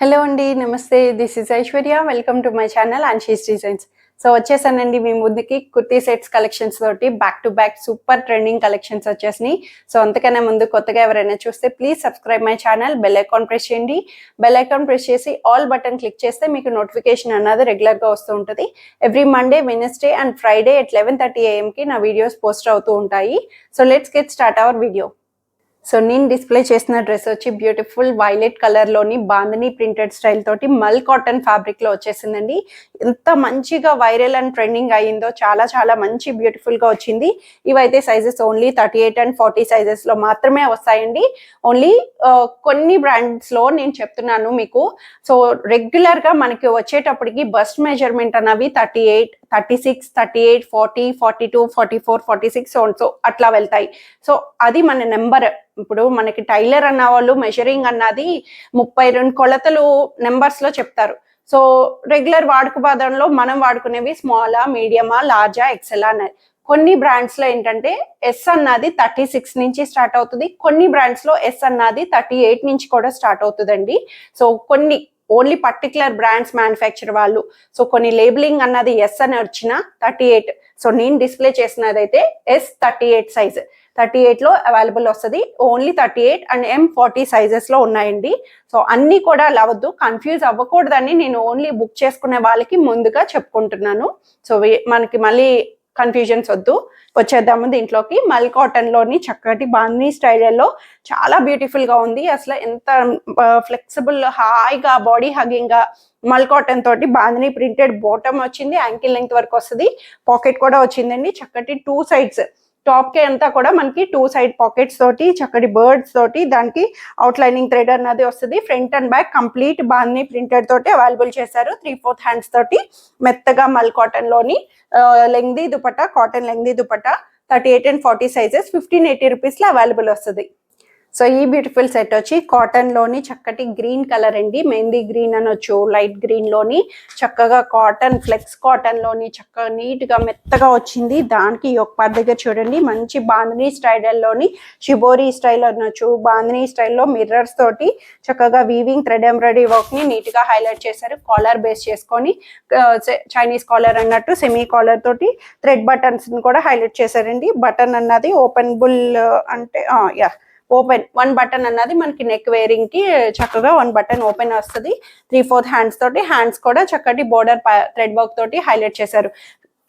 Hello అండి. నమస్తే. This is Aishwarya. Welcome to my channel Anshi's designs. So వచ్చేసానండి మీ ముందుకి కుర్తీ సెట్స్ కలెక్షన్స్ తోటి back to back super trending collections వచ్చేసినాయి. సో అంతకన్నా ముందు కొత్తగా ఎవరైనా చూస్తే please subscribe my channel, bell icon press చేయండి. బెల్ ఐకాన్ ప్రెస్ చేసి ఆల్ బటన్ క్లిక్ చేస్తే మీకు నోటిఫికేషన్ అన్నది రెగ్యులర్గా వస్తూ ఉంటుంది. Every Monday, Wednesday and Friday at 11:30 AM నా వీడియోస్ పోస్ట్ అవుతూ ఉంటాయి. So let's get start our video. So నేను డిస్ప్లే చేసిన డ్రెస్ వచ్చి బ్యూటిఫుల్ వైలెట్ కలర్లోని బాందిని ప్రింటెడ్ స్టైల్ తోటి మల్ కాటన్ ఫ్యాబ్రిక్లో వచ్చేసిందండి. ఎంత మంచిగా వైరల్ అండ్ ట్రెండింగ్ అయ్యిందో, చాలా చాలా మంచి బ్యూటిఫుల్గా వచ్చింది. ఇవైతే సైజెస్ ఓన్లీ 38 and 40 సైజెస్లో మాత్రమే వస్తాయండి. ఓన్లీ కొన్ని బ్రాండ్స్లో నేను చెప్తున్నాను మీకు. సో రెగ్యులర్గా మనకి వచ్చేటప్పటికి బస్ట్ మెజర్మెంట్ అన్నవి 38, 36, 38, 40, 42, 44, 46 సో అట్లా వెళ్తాయి. సో అది మన నెంబర్. ఇప్పుడు మనకి టైలర్ అన్న వాళ్ళు మెజరింగ్ అన్నది 32 కొలతలు నెంబర్స్లో చెప్తారు. సో రెగ్యులర్ వాడుకబాదంలో మనం వాడుకునేవి స్మాలా, మీడియమా, లార్జా, ఎక్సెల్ అనేది. కొన్ని బ్రాండ్స్లో ఏంటంటే ఎస్ అన్నది 36 నుంచి స్టార్ట్ అవుతుంది. కొన్ని బ్రాండ్స్లో ఎస్ అన్నది 38 నుంచి కూడా స్టార్ట్ అవుతుందండి. సో కొన్ని ఓన్లీ పర్టికులర్ బ్రాండ్స్ మ్యానుఫ్యాక్చర్ వాళ్ళు. సో కొన్ని లేబులింగ్ అన్నది ఎస్ అని వచ్చిన 38. సో నేను డిస్ప్లే చేసినదైతే S38 సైజ్. 38లో అవైలబుల్ వస్తుంది. ఓన్లీ 38 and M40 సైజెస్లో ఉన్నాయండి. సో అన్నీ కూడా అలా వద్దు, కన్ఫ్యూజ్ అవ్వకూడదని నేను ఓన్లీ బుక్ చేసుకునే వాళ్ళకి ముందుగా చెప్పుకుంటున్నాను. సో మనకి మళ్ళీ కన్ఫ్యూజన్స్ వద్దు. వచ్చేద్దాము దీంట్లోకి. మల్ కాటన్లోని చక్కటి బాందిని స్టైల్లో చాలా బ్యూటిఫుల్గా ఉంది. అసలు ఎంత ఫ్లెక్సిబుల్, హాయిగా బాడీ హగ్గింగ్గా మల్ కాటన్ తోటి బాందిని ప్రింటెడ్ బాటమ్ వచ్చింది. యాంకిల్ లెంగ్త్ వరకు వస్తుంది. పాకెట్ కూడా వచ్చిందండి. చక్కటి 2 sides టాప్ కి అంతా కూడా మనకి 2 side పాకెట్స్ తోటి చక్కటి బర్డ్స్ తోటి దానికి అవుట్ లైనింగ్ థ్రెడ్ అన్నది వస్తుంది. Front and back complete bandhani printed తోటి అవైలబుల్ చేశారు. 3/4 హ్యాండ్స్ తోటి మెత్తగా మల్ కాటన్ లోని lengthy dupatta, cotton lengthy dupatta 38 and 40 sizes 1580 రూపీస్లో అవైలబుల్ వస్తుంది. సో ఈ బ్యూటిఫుల్ సెట్ వచ్చి కాటన్లోని చక్కటి గ్రీన్ కలర్ అండి. మెహందీ గ్రీన్ అనొచ్చు, లైట్ గ్రీన్లోని చక్కగా కాటన్, ఫ్లెక్స్ కాటన్లోని చక్కగా నీట్గా మెత్తగా వచ్చింది. దానికి ఒక పార్ట్ దగ్గర చూడండి మంచి బాందిని స్టైల్లోని షిబోరి స్టైల్ అనొచ్చు, బాందిని స్టైల్లో మిర్రర్స్ తోటి చక్కగా వీవింగ్ థ్రెడ్ ఎంబ్రాయిడరీ వర్క్ని నీట్గా హైలైట్ చేశారు. కాలర్ బేస్ చేసుకొని చైనీస్ కాలర్ అన్నట్టు సెమీ కాలర్ తోటి థ్రెడ్ బటన్స్ని కూడా హైలైట్ చేశారండి. బటన్ అన్నది ఓపెనబుల్ అంటే ఓపెన్ 1 బటన్ అన్నది మనకి నెక్ వేరింగ్ కి చక్కగా 1 బటన్ ఓపెన్ వస్తుంది. 3/4 హ్యాండ్స్ తోటి, హ్యాండ్స్ కూడా చక్కటి బోర్డర్ థ్రెడ్ వర్క్ తోటి హైలైట్ చేశారు.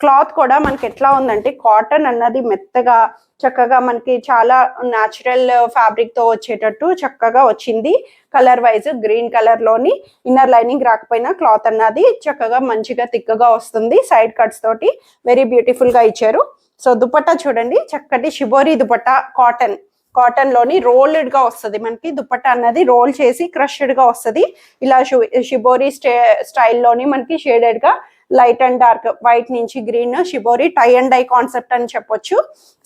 క్లాత్ కూడా మనకి ఎట్లా ఉందంటే కాటన్ అన్నది మెత్తగా చక్కగా మనకి చాలా న్యాచురల్ ఫ్యాబ్రిక్ తో వచ్చేటట్టు చక్కగా వచ్చింది. కలర్ వైజ్ గ్రీన్ కలర్ లోని ఇన్నర్ లైనింగ్ రాకపోయినా క్లాత్ అన్నది చక్కగా మంచిగా థిక్గా వస్తుంది. సైడ్ కట్స్ తోటి వెరీ బ్యూటిఫుల్ గా ఇచ్చారు. సో దుపట్టా చూడండి, చక్కటి షిబోరి దుపట్టా కాటన్ లోని రోల్డ్ గా వస్తుంది. మనకి దుపట్టా అన్నది రోల్ చేసి క్రష్డ్ గా వస్తుంది. ఇలా షిబోరి స్టైల్లోని మనకి షేడెడ్ గా లైట్ అండ్ డార్క్, వైట్ నుంచి green, shibori tie and dye concept అని చెప్పొచ్చు.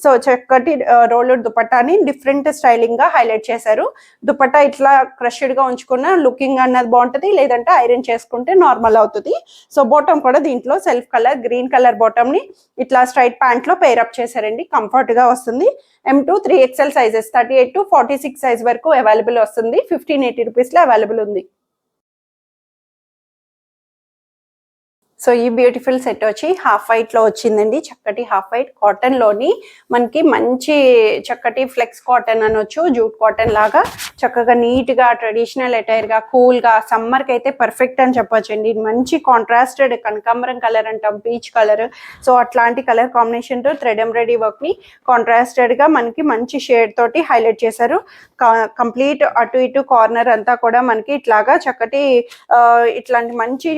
సో చక్కటి రోల్డ్ దుపట్టాని డిఫరెంట్ స్టైలింగ్ గా హైలైట్ చేశారు. దుపట్టా ఇట్లా క్రష్డ్ గా ఉంచుకున్న లుకింగ్ అన్నది బాగుంటుంది, లేదంటే ఐరన్ చేసుకుంటే నార్మల్ అవుతుంది. సో బాటమ్ కూడా దీంట్లో self colour green colour bottom ని ఇట్లా స్ట్రైట్ ప్యాంట్ లో పేరప్ చేశారండి. కంఫర్ట్ గా వస్తుంది. M2 3XL sizes 38 to 46 size వరకు అవైలబుల్ వస్తుంది. 1580 రూపీస్లో అవైలబుల్ ఉంది. సో ఈ బ్యూటిఫుల్ సెట్ వచ్చి హాఫ్ వైట్ లో వచ్చిందండి. చక్కటి హాఫ్ వైట్ కాటన్ లోని మనకి మంచి చక్కటి ఫ్లెక్స్ కాటన్ అనొచ్చు, జూట్ కాటన్ లాగా చక్కగా నీట్ గా ట్రెడిషనల్ అటైర్ గా కూల్ గా సమ్మర్ కి అయితే పర్ఫెక్ట్ అని చెప్పొచ్చండి. మంచి కాంట్రాస్టెడ్ కనకాంబరం కలర్ అంటాం, పీచ్ కలర్. సో అట్లాంటి కలర్ కాంబినేషన్ తో థ్రెడ్ ఎంబ్రాయిడరీ వర్క్ ని కాంట్రాస్టెడ్ గా మనకి మంచి షేడ్ తోటి హైలైట్ చేశారు. కంప్లీట్ అటు ఇటు కార్నర్ అంతా కూడా మనకి ఇట్లాగా చక్కటి ఇట్లాంటి మంచి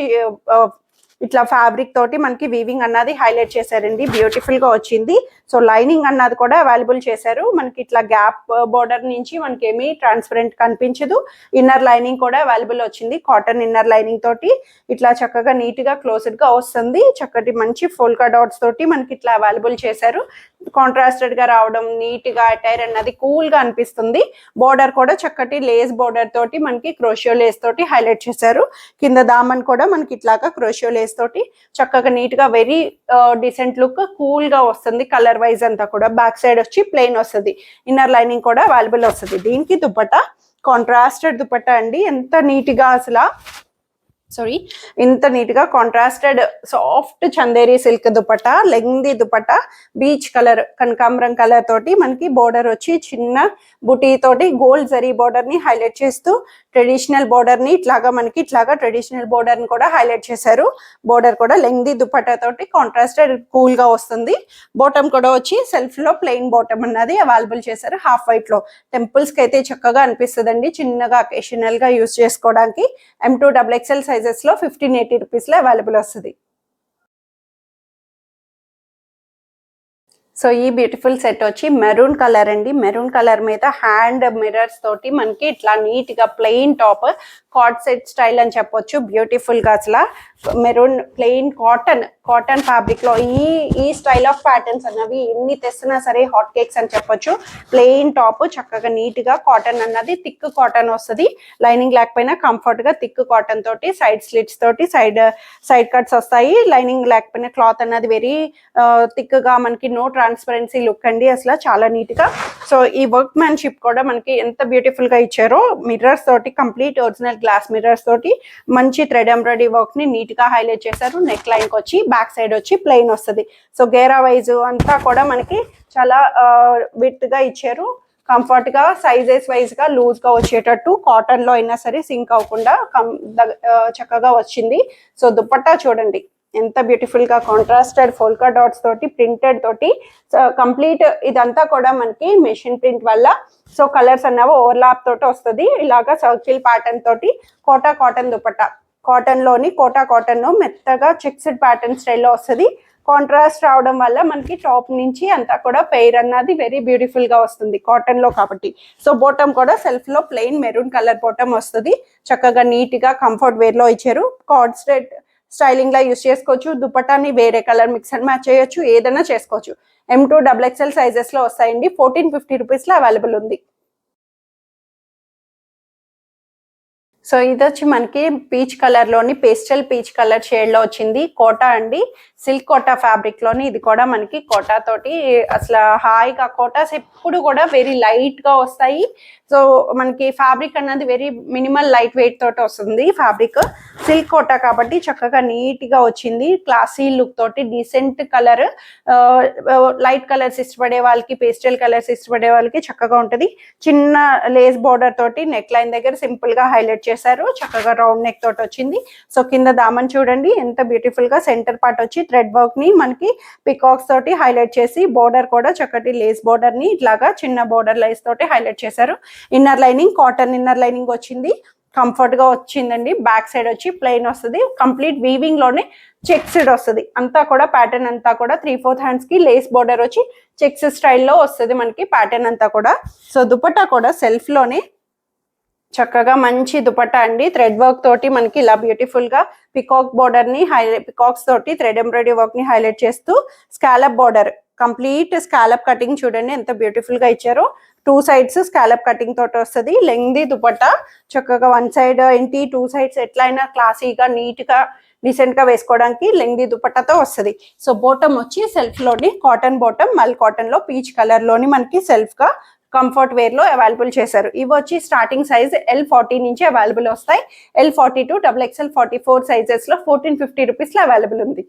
ఇట్లా ఫ్యాబ్రిక్ తోటి మనకి వీవింగ్ అన్నది హైలైట్ చేశారండి. బ్యూటిఫుల్ గా వచ్చింది. సో లైనింగ్ అన్నది కూడా అవైలబుల్ చేశారు. మనకి ఇట్లా గ్యాప్ బోర్డర్ నుంచి మనకి ఏమీ ట్రాన్స్పరెంట్ కనిపించదు. ఇన్నర్ లైనింగ్ కూడా అవైలబుల్ వచ్చింది. కాటన్ ఇన్నర్ లైనింగ్ తోటి ఇట్లా చక్కగా నీట్ గా క్లోజ్డ్ గా వస్తుంది. చక్కటి మంచి ఫోల్కా డాట్స్ తోటి మనకి ఇట్లా అవైలబుల్ చేశారు. కాంట్రాస్టెడ్ గా రావడం, నీట్ గా అటైర్ అన్నది కూల్ గా అనిపిస్తుంది. బోర్డర్ కూడా చక్కటి లేస్ బోర్డర్ తోటి మనకి క్రోషియో లేస్ తోటి హైలైట్ చేశారు. కింద దామన్ కూడా మనకి ఇట్లాగా క్రోషియో లేస్ తోటి చక్కగా నీట్ గా వెరీ డిసెంట్ లుక్ కూల్ గా వస్తుంది. కలర్ వైజ్ అంతా కూడా బ్యాక్ సైడ్ వచ్చి ప్లెయిన్ వస్తుంది. ఇన్నర్ లైనింగ్ కూడా అవైలబుల్ వస్తుంది. దీనికి దుపట్టా కాంట్రాస్టెడ్ దుపట్టా అండి. ఎంత నీట్గా అసలు ఇంత నీట్గా contrasted soft Chanderi silk dupatta, lengthy dupatta, beach colour కనకాంబరం కలర్ తోటి మనకి బోర్డర్ వచ్చి చిన్న బుటీ తోటి గోల్డ్ జరీ బోర్డర్ ని హైలైట్ చేస్తూ ట్రెడిషనల్ బోర్డర్ ని ఇట్లాగా ట్రెడిషనల్ బోర్డర్ ని కూడా హైలైట్ చేశారు. బోర్డర్ కూడా లెంగ్దీ దుపట్టా తోటి కాంట్రాస్టెడ్ కూల్ గా వస్తుంది. బాటమ్ కూడా వచ్చి సెల్ఫ్ లో ప్లెయిన్ బాటమ్ అన్నది అవైలబుల్ చేశారు. హాఫ్ వైట్ లో టెంపుల్స్ కి అయితే చక్కగా అనిపిస్తుందండి. చిన్నగా అకేషనల్ గా యూజ్ చేసుకోవడానికి M2XXL సైజెస్ లో 1580 రూపీస్ లో అవైలబుల్ వస్తుంది. సో ఈ బ్యూటిఫుల్ సెట్ వచ్చి మెరూన్ కలర్ అండి. మెరూన్ కలర్ మీద హ్యాండ్ మిర్రర్స్ తోటి మనకి ఇట్లా నీట్ గా plain top, card set style అని చెప్పొచ్చు. బ్యూటిఫుల్ గా అసలు మెరూన్ ప్లెయిన్ కాటన్ ఫ్యాబ్రిక్ లో ఈ స్టైల్ ఆఫ్ ప్యాటర్న్స్ అన్నవి ఎన్ని తెస్తున్నా సరే హాట్ కేక్స్ అని చెప్పొచ్చు. ప్లెయిన్ టాప్ చక్కగా నీట్ గా కాటన్ అన్నది థిక్ కాటన్ వస్తుంది. లైనింగ్ లేకపోయినా కంఫర్ట్ గా థిక్ కాటన్ తోటి సైడ్ స్లిట్స్ తోటి సైడ్ కట్స్ వస్తాయి. లైనింగ్ లేకపోయినా క్లాత్ అన్నది వెరీ థిక్ గా మనకి నో ట్రాన్స్పరెన్సీ లుక్ అండి. అసలు చాలా నీట్ గా. సో ఈ వర్క్ మ్యాన్షిప్ కూడా మనకి ఎంత బ్యూటిఫుల్ గా ఇచ్చారో. మిర్రర్స్ తోటి కంప్లీట్ ఒరిజినల్ గ్లాస్ మిర్రర్స్ తోటి మంచి థ్రెడ్ ఎంబ్రాయిడరీ వర్క్ ని నీట్ గా హైలైట్ చేశారు. నెక్ లైన్ కి వచ్చి బ్యాక్ సైడ్ వచ్చి ప్లెయిన్ వస్తుంది. సో గేరా వైజ్ అంతా కూడా మనకి చాలా విత్ గా ఇచ్చారు. కంఫర్ట్ గా సైజెస్ వైజ్ గా లూజ్ గా వచ్చేటట్టు కాటన్ లో అయినా సరే సింక్ అవ్వకుండా చక్కగా వచ్చింది. సో దుపట్టా చూడండి ఎంత బ్యూటిఫుల్ గా కాంట్రాస్టెడ్ ఫోల్కా డాట్స్ తోటి ప్రింటెడ్ తోటి కంప్లీట్ ఇదంతా కూడా మనకి మెషిన్ ప్రింట్ వల్ల సో కలర్స్ అన్నవి ఓవర్లాప్ తోటి వస్తుంది. ఇలాగా సర్కిల్ ప్యాటర్న్ తోటి కోటా కాటన్ దుపట్టా, కాటన్ లోని కోటా కాటన్ మెత్తగా చెక్స్డ్ ప్యాటర్న్ స్టైల్లో వస్తుంది. కాంట్రాస్ట్ రావడం వల్ల మనకి టాప్ నుంచి అంతా కూడా పెయిర్ అన్నది వెరీ బ్యూటిఫుల్ గా వస్తుంది కాటన్ లో కాబట్టి. సో బాటమ్ కూడా సెల్ఫ్ లో ప్లెయిన్ మెరూన్ కలర్ బాటమ్ వస్తుంది. చక్కగా నీట్ గా కంఫర్ట్ వేర్ లో ఇచ్చారు. కార్డ్ సెట్ స్టైలింగ్ లా యూస్ చేసుకోవచ్చు. దుపట్టాని వేరే కలర్ మిక్స్ అండ్ మ్యాచ్ చేయొచ్చు, ఏదైనా చేసుకోవచ్చు. M2XXL సైజెస్ లో వస్తాయండి. 1450 రూపీస్ లో అవైలబుల్ ఉంది. సో ఇది వచ్చి మనకి పీచ్ కలర్ లోని పేస్టల్ పీచ్ కలర్ షేడ్ లో వచ్చింది. కోటా అండి, సిల్క్ కోటా ఫ్యాబ్రిక్ లోని ఇది కూడా మనకి కోటా తోటి అసలు హాయిగా కోటాస్ ఎప్పుడు కూడా వెరీ లైట్ గా వస్తాయి. సో మనకి ఫ్యాబ్రిక్ అన్నది వెరీ మినిమల్ లైట్ వెయిట్ తోటి వస్తుంది. ఫ్యాబ్రిక్ సిల్క్ కోటా కాబట్టి చక్కగా నీట్ గా వచ్చింది. క్లాసీ లుక్ తోటి డీసెంట్ కలర్, లైట్ కలర్స్ ఇష్టపడే వాళ్ళకి, పేస్టల్ కలర్స్ ఇష్టపడే వాళ్ళకి చక్కగా ఉంటది. చిన్న లేస్ బోర్డర్ తోటి నెక్ లైన్ దగ్గర సింపుల్ గా హైలైట్ చేశారు. చక్కగా రౌండ్ నెక్ తోటి వచ్చింది. సో కింద దామన్ చూడండి ఎంత బ్యూటిఫుల్ గా సెంటర్ పార్ట్ వచ్చి థ్రెడ్ వర్క్ ని మనకి పికాక్స్ తోటి హైలైట్ చేసి బోర్డర్ కూడా చక్కటి లేస్ బోర్డర్ ని ఇట్లాగా చిన్న బోర్డర్ లైన్స్ తోటి హైలైట్ చేశారు. Inner lining cotton inner lining వచ్చింది. కంఫర్ట్ గా వచ్చిందండి. బ్యాక్ సైడ్ వచ్చి ప్లెయిన్ వస్తుంది. కంప్లీట్ వీవింగ్ లోనే చెక్స్డ్ వస్తుంది. అంతా కూడా ప్యాటర్న్ అంతా కూడా 3/4 హ్యాండ్స్ కి లేస్ బోర్డర్ వచ్చి చెక్స్ స్టైల్లో వస్తుంది మనకి ప్యాటర్న్ అంతా కూడా. సో దుపట్టా కూడా సెల్ఫ్ లోనే చక్కగా మంచి దుపట్టా అండి. థ్రెడ్ వర్క్ తోటి మనకి ఇలా బ్యూటిఫుల్ గా పికాక్ బోర్డర్ ని పికాక్స్ తోటి థ్రెడ్ ఎంబ్రాయిడరీ వర్క్ ని హైలైట్ చేస్తూ scallop border, complete scallop cutting చూడండి ఎంత బ్యూటిఫుల్ గా ఇచ్చారో. 2 సైడ్స్ స్కాలప్ కటింగ్ తోటి వస్తుంది. లెంగ్దీ దుపట్టా చక్కగా 1 సైడ్ ఏంటి 2 సైడ్స్ ఎట్లయినా క్లాసీగా నీట్ గా డీసెంట్ గా వేసుకోవడానికి లెంగ్దీ దుపట్టాతో వస్తుంది. సో బాటమ్ వచ్చి సెల్ఫ్ లోని కాటన్ బాటమ్, మల్ కాటన్ లో పీచ్ కలర్ లోని మనకి సెల్ఫ్ గా కంఫర్ట్ వేర్ లో అవైలబుల్ చేశారు. ఇవి వచ్చి స్టార్టింగ్ సైజ్ L40 నుంచి అవైలబుల్ వస్తాయి. L42, XXL 44 సైజెస్ లో 1450 రూపీస్ లో అవైలబుల్ ఉంది.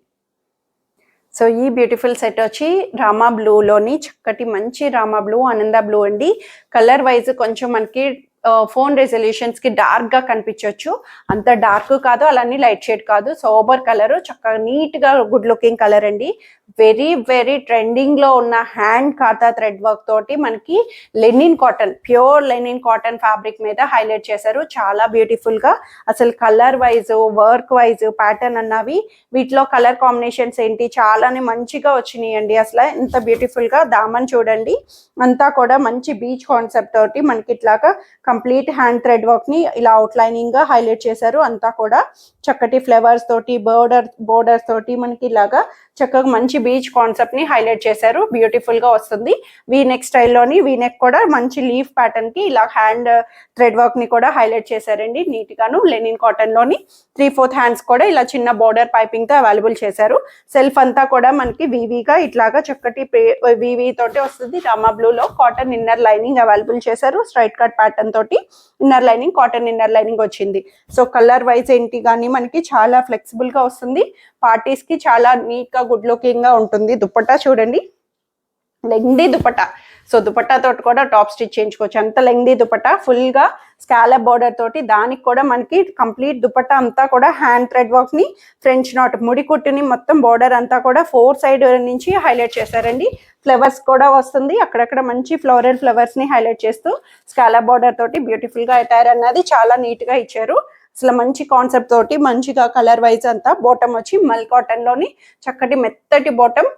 సో ఈ బ్యూటిఫుల్ సెట్ వచ్చి రామా బ్లూ లోని చక్కటి మంచి రామా బ్లూ, ఆనంద బ్లూ అండి. కలర్ వైజ్ కొంచెం మనకి ఫోన్ రెజల్యూషన్స్ కి డార్క్ గా కనిపించవచ్చు. అంత డార్క్ కాదు, అలానే లైట్ షేడ్ కాదు, సోబర్ కలర్, చక్కగా నీట్ గా గుడ్ లుకింగ్ కలర్ అండి. వెరీ వెరీ ట్రెండింగ్ లో ఉన్న హ్యాండ్ కాతా థ్రెడ్ వర్క్ తోటి మనకి linen cotton, pure linen cotton fabric మీద హైలైట్ చేశారు. చాలా బ్యూటిఫుల్ గా అసలు colour wise work wise pattern అన్నవి వీటిలో కలర్ కాంబినేషన్స్ ఏంటి చాలానే మంచిగా వచ్చినాయి అండి. అసలు ఎంత బ్యూటిఫుల్ గా దామన్ చూడండి అంతా కూడా మంచి బీచ్ కాన్సెప్ట్ తోటి మనకి ఇట్లాగా కంప్లీట్ హ్యాండ్ థ్రెడ్ వర్క్ ని ఇలా అవుట్లైనింగ్ గా హైలైట్ చేశారు. అంతా కూడా చక్కటి ఫ్లవర్స్ తోటి బోర్డర్స్ తోటి మనకి ఇలాగా చక్కగా మంచి బీచ్ కాన్సెప్ట్ ని హైలైట్ చేశారు. బ్యూటిఫుల్ గా వస్తుంది. వీ నెక్ స్టైల్లోని వీ నెక్ కూడా మంచి లీఫ్ ప్యాటర్న్ కి ఇలా హ్యాండ్ థ్రెడ్ వర్క్ ని కూడా హైలైట్ చేశారండి నీట్ గాను. లెనిన్ కాటన్ లోని 3/4 హ్యాండ్స్ కూడా ఇలా చిన్న బోర్డర్ పైపింగ్ తో అవైలబుల్ చేశారు. సెల్ఫ్ అంతా కూడా మనకి వీవీగా ఇట్లాగా చక్కటి వీవీ తోటి వస్తుంది. రామా బ్లూ లో కాటన్ ఇన్నర్ లైనింగ్ అవైలబుల్ చేశారు. స్ట్రైట్ కట్ ప్యాటర్న్ తోటి inner lining, cotton inner lining వచ్చింది. సో కలర్ వైజ్ ఏంటి కానీ మనకి చాలా ఫ్లెక్సిబుల్ గా వస్తుంది. పార్టీస్ కి చాలా నీట్ గా గుడ్ లుకింగ్ గా ఉంటుంది. దుపట్టా చూడండి, లెంగ్దీ దుపట్టా. సో దుపట్టా తోటి కూడా టాప్ స్టిచ్ చేయించుకోవచ్చు. అంత లెంగ్దీ దుపట్టా ఫుల్ గా స్కాలప్ బోర్డర్ తోటి, దానికి కూడా మనకి కంప్లీట్ దుపట్టా అంతా కూడా హ్యాండ్ థ్రెడ్ వర్క్ ని ఫ్రెంచ్ నాట్ ముడి కుట్టుని మొత్తం బోర్డర్ అంతా కూడా 4 సైడ్ నుంచి హైలైట్ చేశారండి. ఫ్లవర్స్ కూడా వస్తుంది, అక్కడక్కడ మంచి ఫ్లోరల్ ఫ్లవర్స్ ని హైలైట్ చేస్తూ స్కాలప్ బోర్డర్ తోటి బ్యూటిఫుల్ గా అటైర్ అన్నది చాలా నీట్ గా ఇచ్చారు. అసలు మంచి కాన్సెప్ట్ తోటి మంచిగా కలర్ వైజ్ అంతా బాటమ్ వచ్చి మల్ కాటన్ లోని చక్కటి మెత్తటి బాటమ్,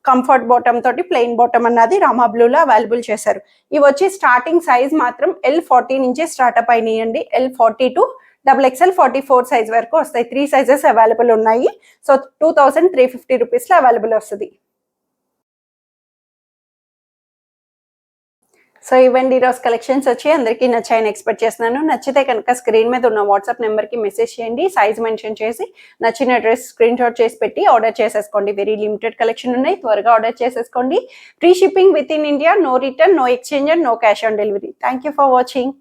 కంఫర్ట్ బాటమ్ తోటి ప్లెయిన్ బాటమ్ అన్నది రామా బ్లూలో అవైలబుల్ చేశారు. ఇవి వచ్చి స్టార్టింగ్ సైజ్ మాత్రం L40 నుంచే స్టార్ట్అప్ అయినాయండి. L40 to XXL 44 సైజ్ వరకు వస్తాయి. 3 సైజెస్ అవైలబుల్ ఉన్నాయి. సో 2350 రూపీస్ లో అవైలబుల్ వస్తుంది. సో ఇవ్వండి ఈరోజు కలెక్షన్స్ వచ్చి అందరికీ నచ్చాయని ఎక్స్పెక్ట్ చేస్తున్నాను. నచ్చితే కనుక స్క్రీన్ మీద ఉన్న వాట్సాప్ నెంబర్కి మెసేజ్ చేయండి. సైజ్ మెన్షన్ చేసి నచ్చిన డ్రెస్ స్క్రీన్ షాట్ చేసి పెట్టి ఆర్డర్ చేసేసుకోండి. వెరీ లిమిటెడ్ కలెక్షన్ ఉన్నాయి, త్వరగా ఆర్డర్ చేసేసుకోండి. Free shipping within India, no return, no exchange and no cash on delivery. Thank you for watching.